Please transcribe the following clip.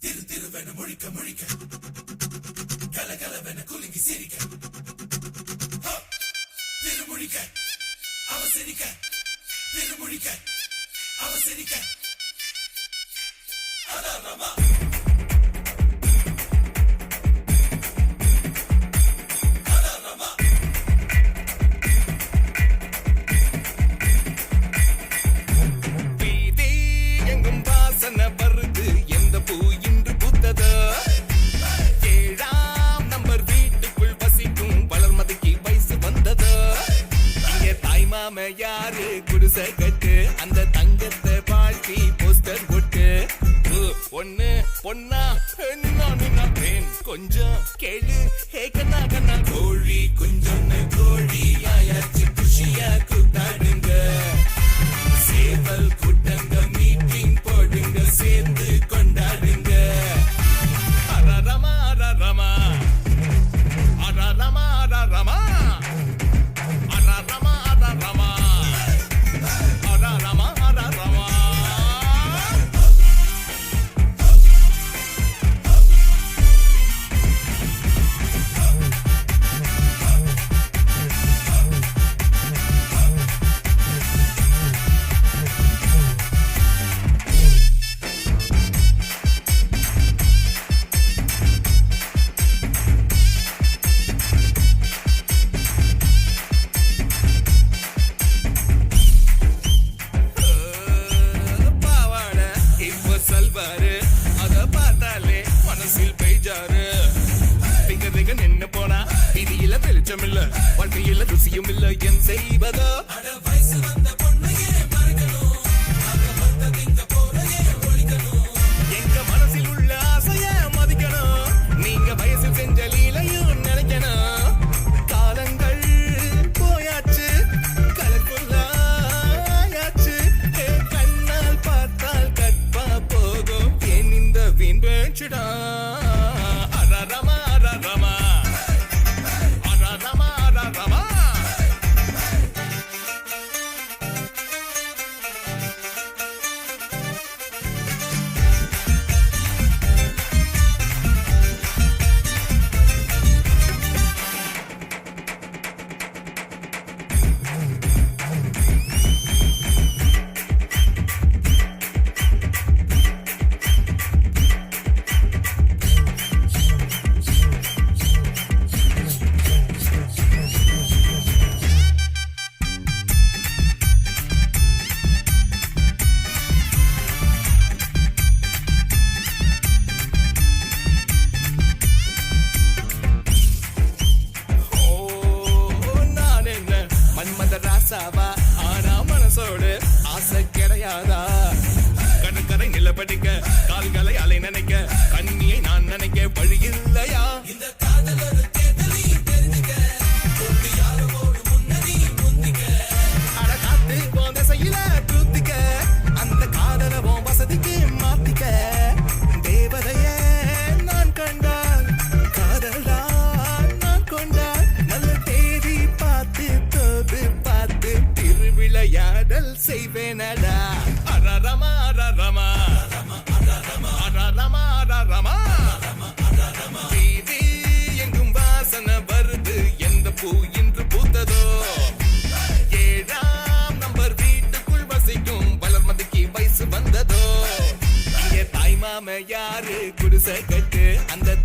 திரு திருவென முழிக்க முழிக்க கலகலவென குலுங்கி சிரிக்க திருமுழிக்க அவசரிக்க திருமுழிக்க அவசரிக்க அதான் ரமா யாரு குடிசை கட்டு அந்த தங்கத்தை பாட்டி போஸ்டர் போட்டு ஒண்ணு பொண்ணா கொஞ்சம் கேளு ஹே கண்ணா கண்ணா கோழி குஞ்சொன்னு கோழி ஆயாச்சு குஷியா கூத்தாடுங்க சேவல் கூட்டங்க மீட்டிங் போடுங்க சேர்ந்து கொண்டாடுங்க அரரமா அரரமா அரரமா அரரமா அத பார்த்தாலே மனசில் பெய்ஜாரு திங்க திங்க நின்னு போனா விதியில வெளிச்சம் இல்ல வாழ்க்கையில ருசியும் இல்ல என் செய்வதோ வயசு வந்த பொண்ணையே மறக்கணும் எங்க மனசில் உள்ள ஆசைய மதிக்கணும் நீங்க வயசில் செஞ்ச லீலையும் நினைக்கணும் காலங்கள் போயாச்சு கலர்ஃபுல்லாயாச்சு கண்ணால் பார்த்தால் கற்பா போகும் என் இந்த வீண் பேச்சுடா அரரமா அரரமா அரரமா அரரமா ஆனா மனசோடு ஆசை கிடையாதா கடற்கரை நிலப்படிக்க கால்களை அலை நினைக்க கண்ணியை நான் நினைக்க வழி இல்லையா இந்த காதல் ஒரு தேடலி தெரிஞ்சுக்க யாரோடு முன்னணி முந்திக்க அட காத்து போந்த செய்யல தூத்திக்க அந்த காதலை உன் வசதிக்கு மாத்திக்க தேவதையே நான் கண்டால் காதலா நான் கொண்டால் நல்ல தேதி பார்த்து தோது பார்த்து திருவிளையாடல் செய்வேனடா அரரமா அரரமா அரரமா அரரமா வீதி எங்கும் வாசனை வருது எந்த பூ இன்று பூத்ததோ ஏழாம் நம்பர் வீட்டுக்குள் வசிக்கும் வளர்மதிக்கு வயசு வந்ததோ இங்கே தாய் மாம யாரு குடிசை கட்டு அந்த